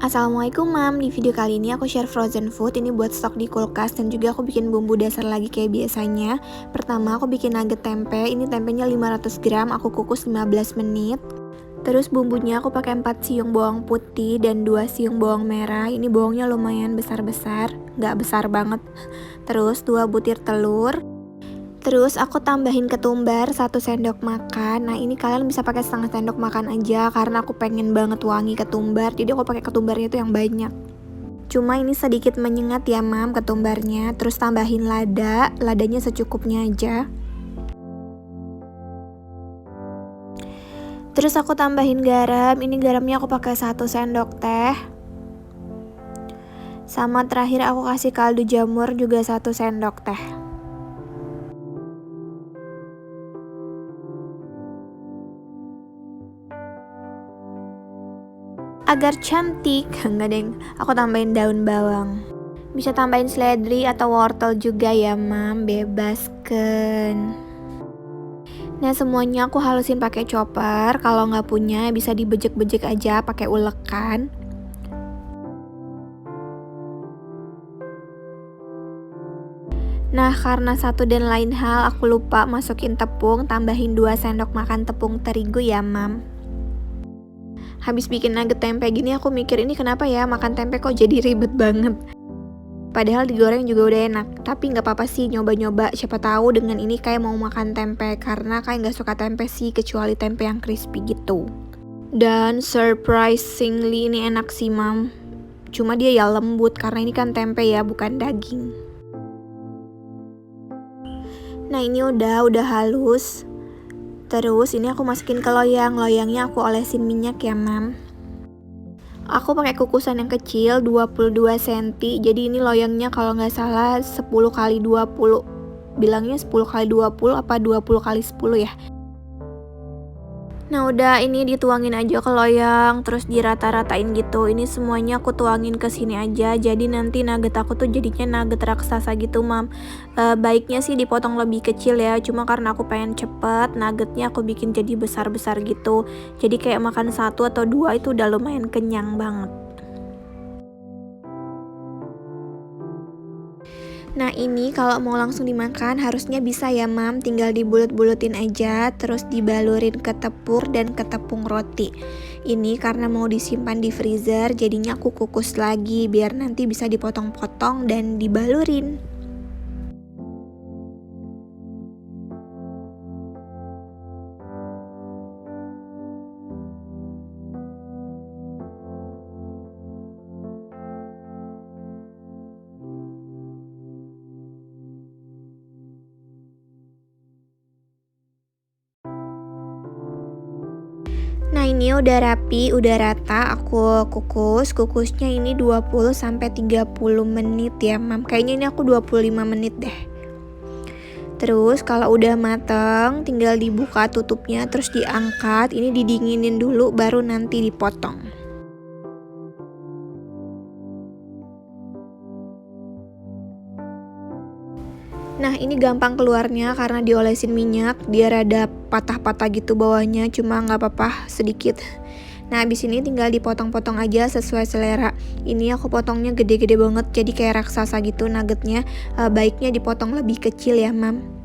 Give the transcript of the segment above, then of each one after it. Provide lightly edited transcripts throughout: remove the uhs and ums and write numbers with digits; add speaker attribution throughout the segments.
Speaker 1: Assalamualaikum mam, di video kali ini aku share frozen food. Ini buat stok di kulkas dan juga aku bikin bumbu dasar lagi kayak biasanya. Pertama aku bikin nugget tempe, ini tempenya 500 gram, aku kukus 15 menit. Terus bumbunya aku pakai 4 siung bawang putih dan 2 siung bawang merah. Ini bawangnya lumayan besar-besar, nggak besar banget. Terus 2 butir telur. Terus aku tambahin ketumbar 1 sendok makan. Nah ini kalian bisa pakai setengah sendok makan aja karena aku pengen banget wangi ketumbar. Jadi aku pakai ketumbarnya itu yang banyak. Cuma ini sedikit menyengat ya mam ketumbarnya. Terus tambahin ladanya secukupnya aja. Terus aku tambahin garam. Ini garamnya aku pakai 1 sendok teh. Sama terakhir aku kasih kaldu jamur juga 1 sendok teh. Agar cantik, enggak deng, aku tambahin daun bawang. Bisa tambahin seledri atau wortel juga ya mam, bebaskan. Nah semuanya aku halusin pakai chopper. Kalau nggak punya bisa dibejek-bejek aja pakai ulekan. Nah karena satu dan lain hal aku lupa masukin tepung, tambahin 2 sendok makan tepung terigu ya mam. Habis bikin nugget tempe gini aku mikir ini kenapa ya makan tempe kok jadi ribet banget. Padahal digoreng juga udah enak, tapi nggak apa-apa sih nyoba-nyoba. Siapa tahu dengan ini kayak mau makan tempe karena kayak nggak suka tempe sih kecuali tempe yang crispy gitu. Dan surprisingly ini enak sih mam. Cuma dia ya lembut karena ini kan tempe ya bukan daging. Nah ini udah halus. Terus ini aku masukin ke loyangnya aku olesin minyak ya mam. Aku pakai kukusan yang kecil 22 cm. Jadi ini loyangnya kalau nggak salah 10 kali 20. Bilangnya 10 kali 20 apa 20 kali 10 ya. Nah udah ini dituangin aja ke loyang, terus dirata-ratain gitu. Ini semuanya aku tuangin ke sini aja. Jadi nanti nugget aku tuh jadinya nugget raksasa gitu mam. Baiknya sih dipotong lebih kecil ya. Cuma karena aku pengen cepet, nuggetnya aku bikin jadi besar-besar gitu. Jadi kayak makan 1 atau 2 itu udah lumayan kenyang banget. Nah ini kalau mau langsung dimakan harusnya bisa ya mam, tinggal dibulut-bulutin aja terus dibalurin ke tepung dan ke tepung roti. Ini karena mau disimpan di freezer jadinya aku kukus lagi biar nanti bisa dipotong-potong dan dibalurin. Nah ini udah rapi, udah rata, aku kukusnya ini 20-30 menit ya mam. Kayaknya ini aku 25 menit deh. Terus kalau udah mateng tinggal dibuka tutupnya terus diangkat. Ini didinginin dulu baru nanti dipotong. Nah ini gampang keluarnya karena diolesin minyak, dia rada patah-patah gitu bawahnya, cuma nggak apa-apa sedikit. Nah abis ini tinggal dipotong-potong aja sesuai selera. Ini aku potongnya gede-gede banget jadi kayak raksasa gitu nuggetnya. Baiknya dipotong lebih kecil ya mam.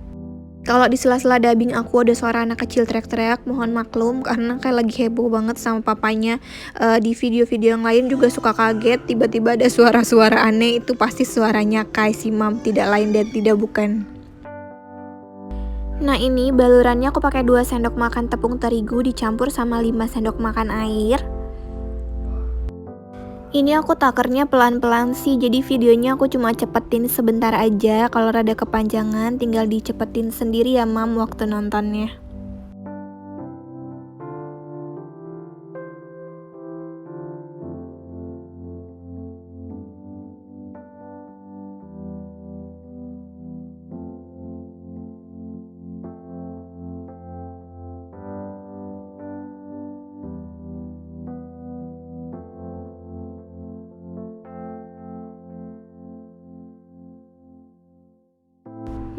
Speaker 1: Kalau di sela-sela dubbing aku ada suara anak kecil teriak-teriak, mohon maklum karena kayak lagi heboh banget sama papanya. Di video-video yang lain juga suka kaget tiba-tiba ada suara-suara aneh, itu pasti suaranya Kai si mam, tidak lain dan tidak bukan. Nah ini balurannya aku pakai 2 sendok makan tepung terigu dicampur sama 5 sendok makan air. Ini aku takernya pelan-pelan sih, jadi videonya aku cuma cepetin sebentar aja. Kalau rada kepanjangan tinggal dicepetin sendiri ya mam waktu nontonnya.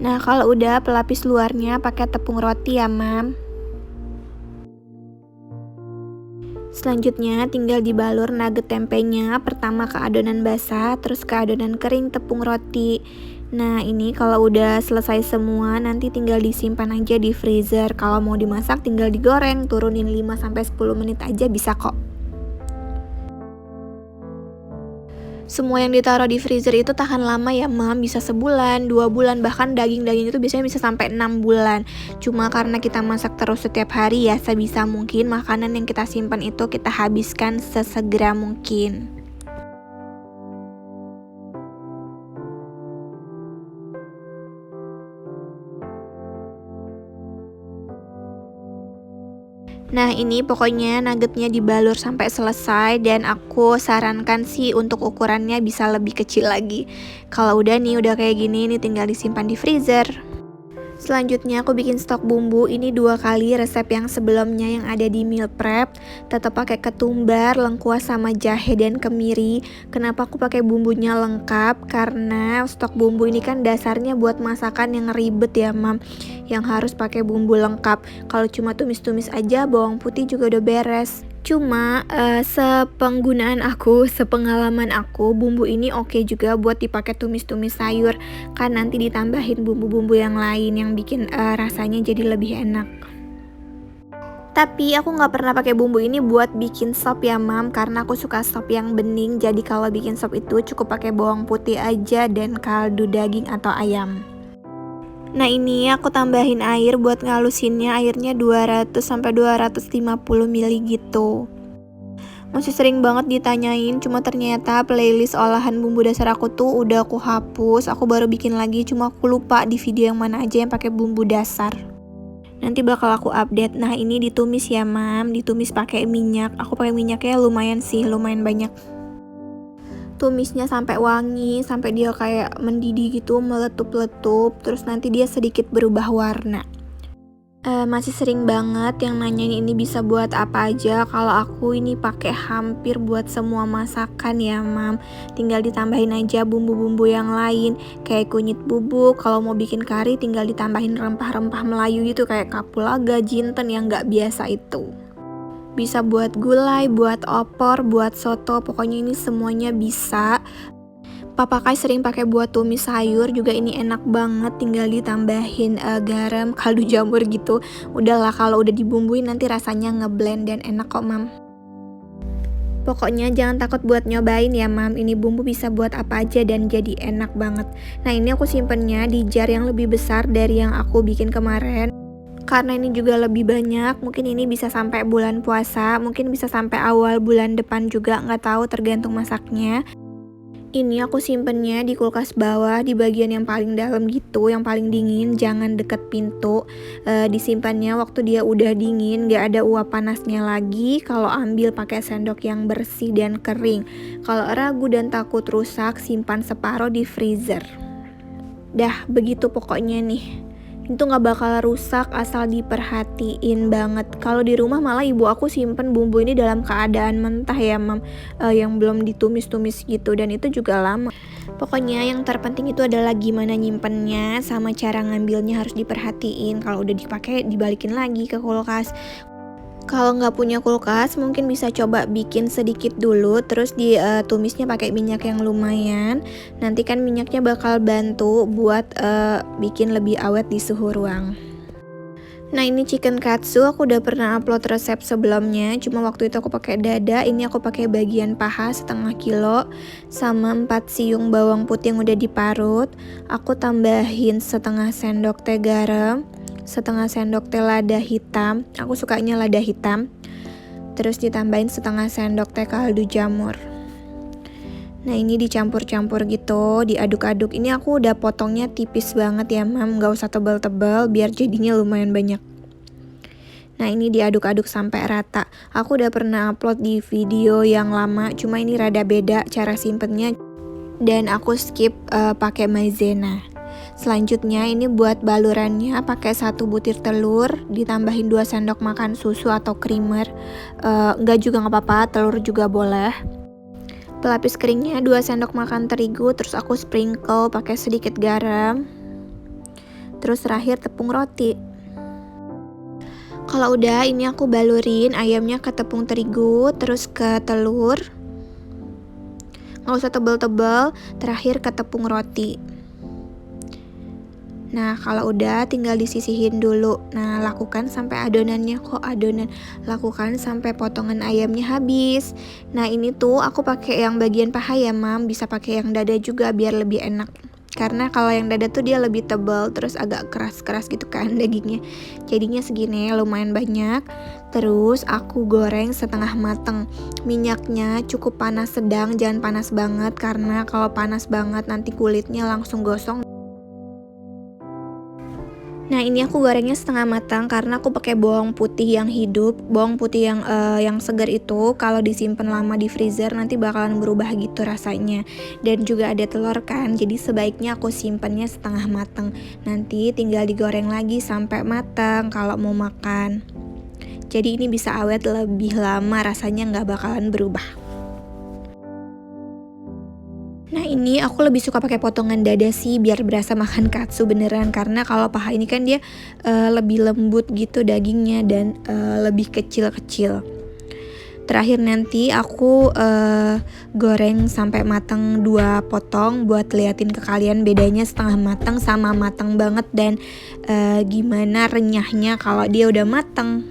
Speaker 1: Nah kalau udah pelapis luarnya pakai tepung roti ya mam. Selanjutnya tinggal dibalur nugget tempenya, pertama ke adonan basah, terus ke adonan kering tepung roti. Nah ini kalau udah selesai semua nanti tinggal disimpan aja di freezer. Kalau mau dimasak tinggal digoreng, turunin 5-10 menit aja bisa kok. Semua yang ditaruh di freezer itu tahan lama ya mam, bisa sebulan, 2 bulan, bahkan daging-daging itu biasanya bisa sampai 6 bulan. Cuma karena kita masak terus setiap hari ya, sebisa mungkin makanan yang kita simpan itu kita habiskan sesegera mungkin. Nah ini pokoknya nuggetnya dibalur sampai selesai dan aku sarankan sih untuk ukurannya bisa lebih kecil lagi. Kalau udah nih udah kayak gini, ini tinggal disimpan di freezer. Selanjutnya aku bikin stok bumbu, ini 2 kali resep yang sebelumnya yang ada di meal prep. Tetap pakai ketumbar, lengkuas sama jahe dan kemiri. Kenapa aku pakai bumbunya lengkap? Karena stok bumbu ini kan dasarnya buat masakan yang ribet ya mam, yang harus pakai bumbu lengkap. Kalau cuma tumis-tumis aja bawang putih juga udah beres. Cuma sepengalaman aku, bumbu ini oke juga buat dipakai tumis-tumis sayur. Kan nanti ditambahin bumbu-bumbu yang lain yang bikin rasanya jadi lebih enak. Tapi aku nggak pernah pakai bumbu ini buat bikin sop ya mam, karena aku suka sop yang bening. Jadi kalau bikin sop itu cukup pakai bawang putih aja dan kaldu daging atau ayam. Nah ini aku tambahin air buat ngalusinnya, airnya 200-250 ml gitu. Masih sering banget ditanyain, cuma ternyata playlist olahan bumbu dasar aku tuh udah aku hapus. Aku baru bikin lagi, cuma aku lupa di video yang mana aja yang pakai bumbu dasar. Nanti bakal aku update. Nah ini ditumis ya mam, ditumis pakai minyak. Aku pakai minyaknya lumayan sih, lumayan banyak. Tumisnya sampai wangi, sampai dia kayak mendidih gitu, meletup-letup, terus nanti dia sedikit berubah warna. Masih sering banget yang nanyain ini bisa buat apa aja. Kalau aku ini pakai hampir buat semua masakan ya mam. Tinggal ditambahin aja bumbu-bumbu yang lain, kayak kunyit bubuk. Kalau mau bikin kari tinggal ditambahin rempah-rempah Melayu gitu, kayak kapulaga, jinten yang gak biasa itu. Bisa buat gulai, buat opor, buat soto, pokoknya ini semuanya bisa. Papa Kai sering pakai buat tumis sayur juga, ini enak banget, tinggal ditambahin garam, kaldu jamur gitu. Udahlah kalau udah dibumbuin nanti rasanya ngeblend dan enak kok mam. Pokoknya jangan takut buat nyobain ya mam, ini bumbu bisa buat apa aja dan jadi enak banget. Nah ini aku simpennya di jar yang lebih besar dari yang aku bikin kemarin. Karena ini juga lebih banyak, mungkin ini bisa sampai bulan puasa, mungkin bisa sampai awal bulan depan juga, nggak tahu tergantung masaknya. Ini aku simpennya di kulkas bawah, di bagian yang paling dalam gitu, yang paling dingin, jangan deket pintu. Disimpannya waktu dia udah dingin, nggak ada uap panasnya lagi. Kalau ambil pakai sendok yang bersih dan kering. Kalau ragu dan takut rusak, simpan separuh di freezer. Dah begitu pokoknya nih. Itu nggak bakal rusak asal diperhatiin banget. Kalau di rumah malah ibu aku simpen bumbu ini dalam keadaan mentah ya mam, yang belum ditumis-tumis gitu, dan itu juga lama. Pokoknya yang terpenting itu adalah gimana nyimpennya sama cara ngambilnya harus diperhatiin. Kalau udah dipakai dibalikin lagi ke kulkas. Kalau nggak punya kulkas mungkin bisa coba bikin sedikit dulu, terus ditumisnya pakai minyak yang lumayan. Nanti kan minyaknya bakal bantu buat bikin lebih awet di suhu ruang. Nah ini chicken katsu, aku udah pernah upload resep sebelumnya, cuma waktu itu aku pakai dada, ini aku pakai bagian paha setengah kilo, sama 4 siung bawang putih yang udah diparut. Aku tambahin setengah sendok teh garam, setengah sendok teh lada hitam, aku sukanya lada hitam, terus ditambahin setengah sendok teh kaldu jamur. Nah ini dicampur-campur gitu, diaduk-aduk. Ini aku udah potongnya tipis banget ya mam, gak usah tebal-tebal biar jadinya lumayan banyak. Nah ini diaduk-aduk sampai rata. Aku udah pernah upload di video yang lama, cuma ini rada beda cara simpennya, dan aku skip pakai maizena. Selanjutnya ini buat balurannya pakai 1 butir telur, ditambahin 2 sendok makan susu atau creamer. Enggak juga nggak apa-apa, telur juga boleh. Pelapis keringnya 2 sendok makan terigu, terus aku sprinkle pakai sedikit garam. Terus terakhir tepung roti. Kalau udah, ini aku balurin ayamnya ke tepung terigu, terus ke telur. Nggak usah tebel-tebel, terakhir ke tepung roti. Nah, kalau udah tinggal disisihin dulu. Nah, lakukan sampai adonannya, lakukan sampai potongan ayamnya habis. Nah, ini tuh aku pakai yang bagian paha ya, Mam. Bisa pakai yang dada juga biar lebih enak. Karena kalau yang dada tuh dia lebih tebal, terus agak keras-keras gitu kan dagingnya. Jadinya segini, lumayan banyak. Terus aku goreng setengah mateng. Minyaknya cukup panas sedang, jangan panas banget. Karena kalau panas banget nanti kulitnya langsung gosong. Nah, ini aku gorengnya setengah matang karena aku pakai bawang putih yang hidup. Bawang putih yang segar itu kalau disimpan lama di freezer nanti bakalan berubah gitu rasanya. Dan juga ada telur kan, jadi sebaiknya aku simpannya setengah matang. Nanti tinggal digoreng lagi sampai matang kalau mau makan. Jadi ini bisa awet lebih lama, rasanya nggak bakalan berubah. Nah, ini aku lebih suka pakai potongan dada sih biar berasa makan katsu beneran, karena kalau paha ini kan dia lebih lembut gitu dagingnya dan lebih kecil-kecil. Terakhir nanti aku goreng sampai matang 2 potong buat liatin ke kalian bedanya setengah matang sama matang banget dan gimana renyahnya kalau dia udah matang.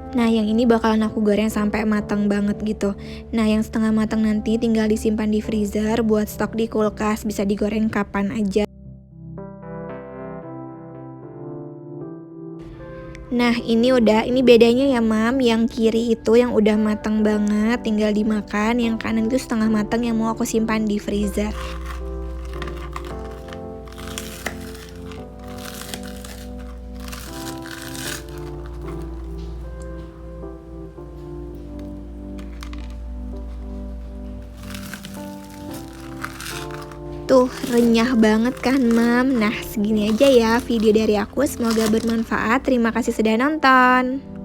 Speaker 1: Nah, yang ini bakalan aku goreng sampai matang banget gitu. Nah, yang setengah matang nanti tinggal disimpan di freezer buat stok di kulkas, bisa digoreng kapan aja. Nah, ini bedanya ya, Mam. Yang kiri itu yang udah matang banget, tinggal dimakan. Yang kanan itu setengah matang yang mau aku simpan di freezer. Tuh, renyah banget kan, Mam? Nah, segini aja ya video dari aku. Semoga bermanfaat. Terima kasih sudah nonton.